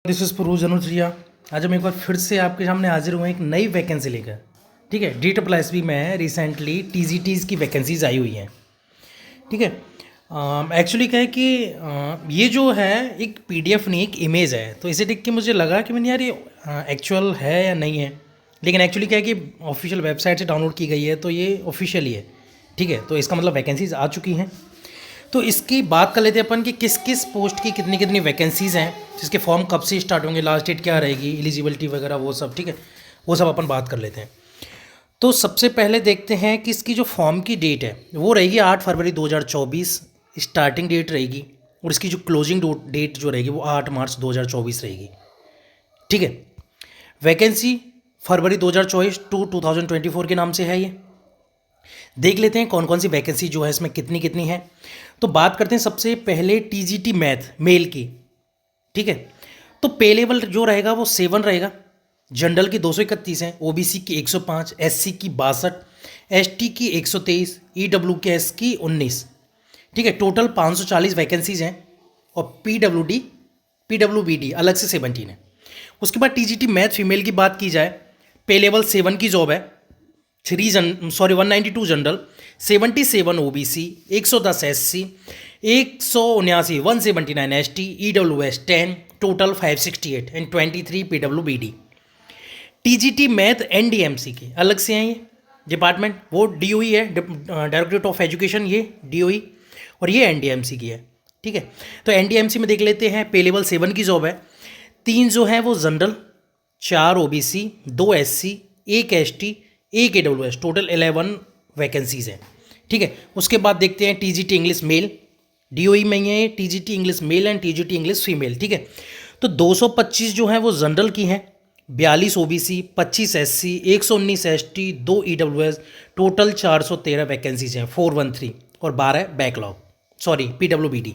This is पुरूज अनुजिया। आज हम एक बार फिर से आपके सामने हाजिर हुए एक नई वैकेंसी लेकर। ठीक है, DSSB में रिसेंटली TGTs की वैकेंसीज आई हुई हैं। ठीक है, एक्चुअली क्या है कि ये जो है एक PDF नहीं, एक इमेज है। तो इसे देख के मुझे लगा कि मैंने यार ये एक्चुअल है या नहीं है, लेकिन एक्चुअली क्या है कि ऑफिशियल वेबसाइट से डाउनलोड की गई है, तो ये ऑफिशियल ही है। ठीक है, तो इसका मतलब वैकेंसीज आ चुकी हैं। तो इसकी बात कर लेते हैं अपन कि किस किस पोस्ट की कितनी कितनी वैकेंसीज़ हैं, जिसके फॉर्म कब से स्टार्ट होंगे, लास्ट डेट क्या रहेगी, एलिजिबिलिटी वगैरह वो सब। ठीक है, वो सब अपन बात कर लेते हैं। तो सबसे पहले देखते हैं कि इसकी जो फॉर्म की डेट है वो रहेगी 8 फरवरी 2024 स्टार्टिंग डेट रहेगी, और इसकी जो क्लोजिंग डेट जो रहेगी वो 8 मार्च 2024 रहेगी। ठीक है, वैकेंसी फरवरी 2024 टू 2024 के नाम से है ये। देख लेते हैं कौन कौन सी वैकेंसी जो है इसमें कितनी कितनी है। तो बात करते हैं सबसे पहले TGT मैथ मेल की। ठीक है, तो पे लेवल जो रहेगा वो 7 रहेगा। जनरल की 231 है, OBC की 105, SC की 62, ST की 123, EWS की 19। ठीक है, टोटल 540 वैकेंसीज हैं, और PWBD अलग से 17 है। उसके बाद TGT मैथ फीमेल की बात की जाए, पे लेवल 7 की जॉब है। 192 general, 77 OBC, 110 SC, 179 179 ST, EWS 10, total 568 and 23 PWBD। TGT math NDMC की अलग से हैं ये डिपार्टमेंट, वो DOE है, डायरेक्टरेट ऑफ एजुकेशन, ये DOE, और ये NDMC की है। ठीक है, तो NDMC में देख लेते हैं, पे लेवल 7 की जॉब है। 3 जो है वो general, 4 OBC, 2 SC, 1 ST, 1 AWS, total 11 vacancies हैं। ठीक है, उसके बाद देखते हैं TGT इंग्लिश मेल, DOE में ही है TGT English male and TGT English female. ठीक है, तो 225 जो है वो जनरल की हैं, 42 OBC, 25 SC, 119 ST, 2 EWS, total 413 vacancies हैं, 413, और 12 बैकलॉग, सॉरी PWBD।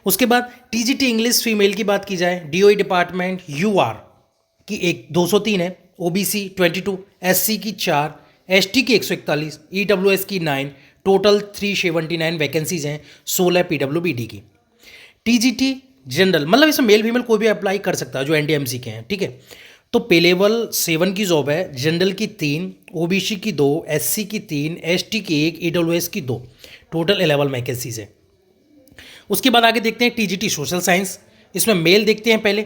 उसके बाद TGT इंग्लिश फीमेल की बात की जाए, DOE डिपार्टमेंट UR की 203 है, OBC 22, SC की 4, ST की 141, EWS की 9, टोटल 379 वैकेंसीज हैं, 16 PWBD की। TGT जनरल मतलब इसमें मेल फीमेल कोई भी अप्लाई कर सकता है जो NDMC के हैं। ठीक है, तो पे लेवल 7 की जॉब है, जनरल की 3, OBC की 2, SC की 3, ST की 1, EWS की 2, टोटल 11 वैकेंसीज है। उसके बाद आगे देखते हैं TGT सोशल साइंस। इसमें मेल देखते हैं पहले,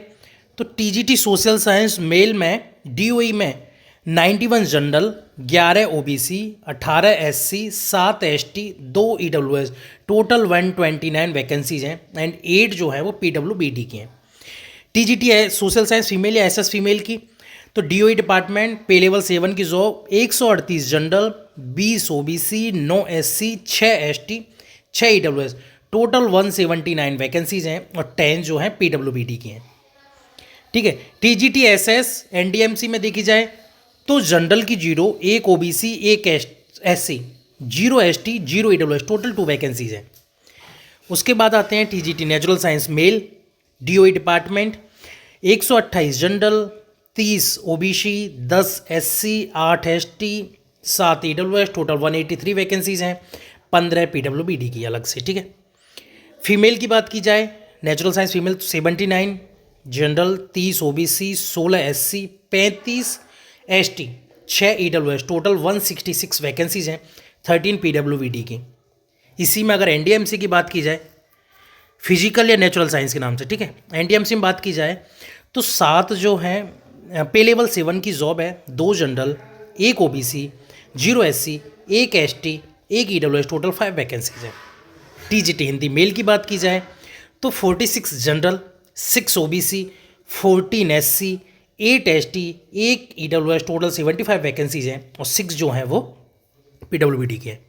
तो TGT सोशल साइंस मेल में DOE में 91 general, 11 OBC, 18 SC, 7 ST, 2 EWS, total 129 vacancies हैं, एंड 8 जो है वो PWBD की हैं। TGT है सोशल साइंस फीमेल या SS फीमेल की, तो DOE डिपार्टमेंट पे लेवल 7 की job, 138 general, 20 OBC, 9 SC, 6 ST, 6 EWS, total 179 vacancies हैं, और 10 जो हैं PWBD की हैं। ठीक है, TGT SS NDMC में देखी जाए तो जनरल की 0, 1 OBC, 1 SC, 0 ST, 0 EWS, total 2 vacancies हैं। उसके बाद आते हैं TGT natural science male, DOE department, 128 general, 30 OBC, 10 SC, 8 ST, 7 EWS, total 183 vacancies हैं, 15 PWBD की अलग से। ठीक है, फीमेल की बात की जाए, natural science female 79 general, 30 OBC, 16 SC, 35 ST, 6 EWS, total 166 vacancies हैं, 13 PWBD की। इसी में अगर NDMC की बात की जाए, फिजिकल या नेचुरल साइंस के नाम से, ठीक है, NDMC में बात की जाए तो 7 जो हैं पे लेवल 7 की जॉब है, 2 general, 1 OBC, 0 SC, 1 ST, 1 EWS, total 5 vacancies हैं। TGT हिंदी मेल की बात की जाए तो 46 general, 6 OBC, 14 SC, 8 ST, 1 EWS, total 75 vacancies हैं, और 6 जो हैं वो PWBD के हैं।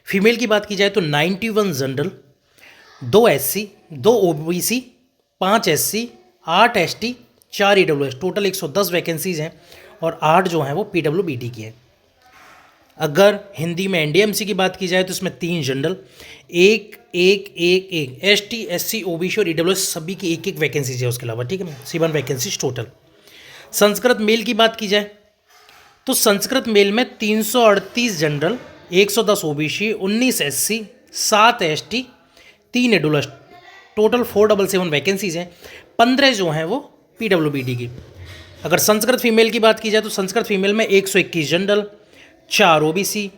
फीमेल की बात की जाए तो 91 general, 2 SC, 2 OBC, 5 SC, 8 ST, 4 EWS, total 110 vacancies हैं, और 8 जो हैं वो PWBD की हैं। अगर हिंदी में NDMC की बात की जाए तो इसमें 3 जनरल, 1 1 1 1 ST, SC, OBC और EWS सभी की 1 1 वैकेंसीज है उसके अलावा। ठीक है, 7 वैकेंसीज टोटल। संस्कृत मेल की बात की जाए तो संस्कृत मेल में 338 general, 110 OBC, 19 SC, 7 ST, 3 EWS, total 477 vacancies हैं, 15 जो हैं वो पीडब्ल्यूबीडी की। अगर संस्कृत फीमेल की बात की जाए तो संस्कृत फीमेल में 121 general, 4 OBC,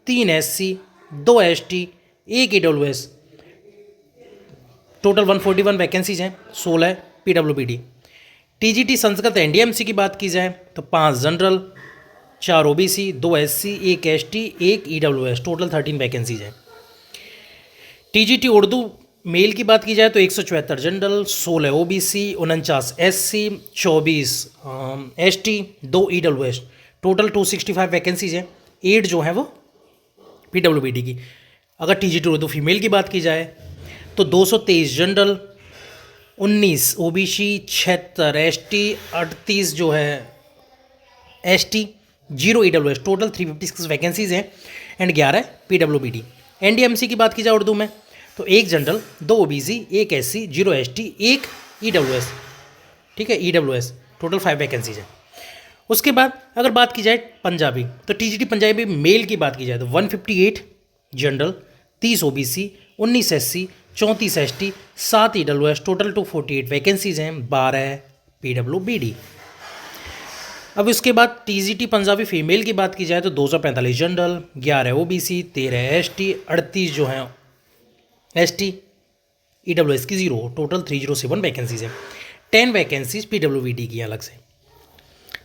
3 SC, 2 ST, 1 EWS, total 141 vacancies हैं, 16 पीडब्ल्यूबीडी। टीजीटी संस्कृत एनडीएमसी की बात की जाए तो 5 general, 4 OBC, 2 SC, 1 ST, 1 EWS, total 13 vacancies हैं। टीजीटी उर्दू मेल की बात की जाए तो 174 general, 16 OBC, 49 SC, 24 ST, 2 EWS, total 265 vacancies हैं। 8 जो हैं वो पीडब्ल्यूबीडी की। अगर टीजीटी उर्दू फीमेल की बात की जाए तो 223 जनरल, 19 ओबीसी, 76 एसटी, 38 जो है एसटी, 0 ईडब्ल्यूएस, टोटल 356 वैकेंसीज हैं एंड 11 पीडब्ल्यूबीडी। एनडीएमसी की बात की जाए उर्दू में तो 1 general, 2 OBC, 1 SC, 0 ST, 1 EWS, ठीक है, ईडब्ल्यूएस, टोटल 5 वैकेंसीज हैं। उसके बाद अगर बात की जाए पंजाबी तो टीजीटी पंजाबी मेल की बात की जाए तो 158 general, 30 OBC, 19 SC, 34 ST, 7 EWS, total 248 vacancies हैं, 12 पीडब्ल्यूबीडी। अब उसके बाद टीजीटी पंजाबी फीमेल की बात की जाए तो 245 जनरल, 11 ओबीसी, 13 एसटी, 38 जो हैं एसटी, ईडब्ल्यूएस की 0, टोटल 307 वैकेंसीज हैं। 10 वैकेंसीज पीडब्ल्यूबीडी की अलग से।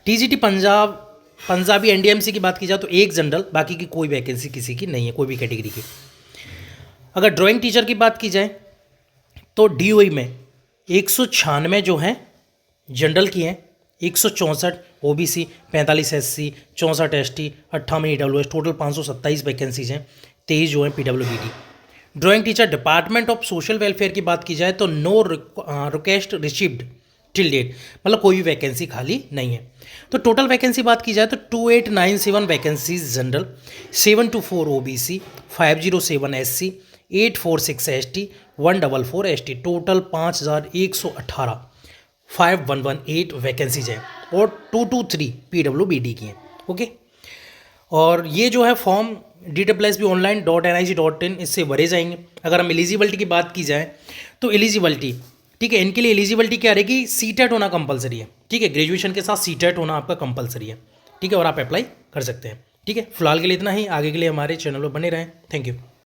टीजीटी पंजाबी एनडीएमसी की बात की जाए तो 1 जनरल, बाकी की कोई वैकेंसी किसी की नहीं है, कोई भी कैटेगरी की। अगर ड्राइंग टीचर की बात की जाए तो डीओई में 196 जो हैं जनरल की हैं, 164 OBC, 45 SC, 64 ST, 58 EWS, total 527 vacancies हैं, 23 जो हैं PWBD. Drawing teacher department of social welfare की बात की जाए तो no request received till date, मतलब कोई भी वैकेंसी खाली नहीं है। तो टोटल वैकेंसी बात की जाए तो 2897 vacancies general, 724 OBC, 507 SC, 846 ST, 144 ST, total 5118 5118 vacancies हैं और 223 पीडब्ल्यूबीडी की हैं। ओके, और ये जो है फॉर्म DSSB-online.nic.in इससे भरे जाएंगे। अगर हम एलिजिबिलिटी की बात की जाए तो एलिजिबिलिटी, ठीक है, इनके लिए एलिजिबिलिटी क्या रहेगी, सीटेट होना कंपलसरी है, ठीक है, ग्रेजुएशन के साथ सीटेट होना आपका कंपलसरी है, ठीक है, और आप अप्लाई कर सकते हैं। ठीक है, फिलहाल के लिए इतना ही, आगे के लिए हमारे चैनल पर बने रहें। Thank you.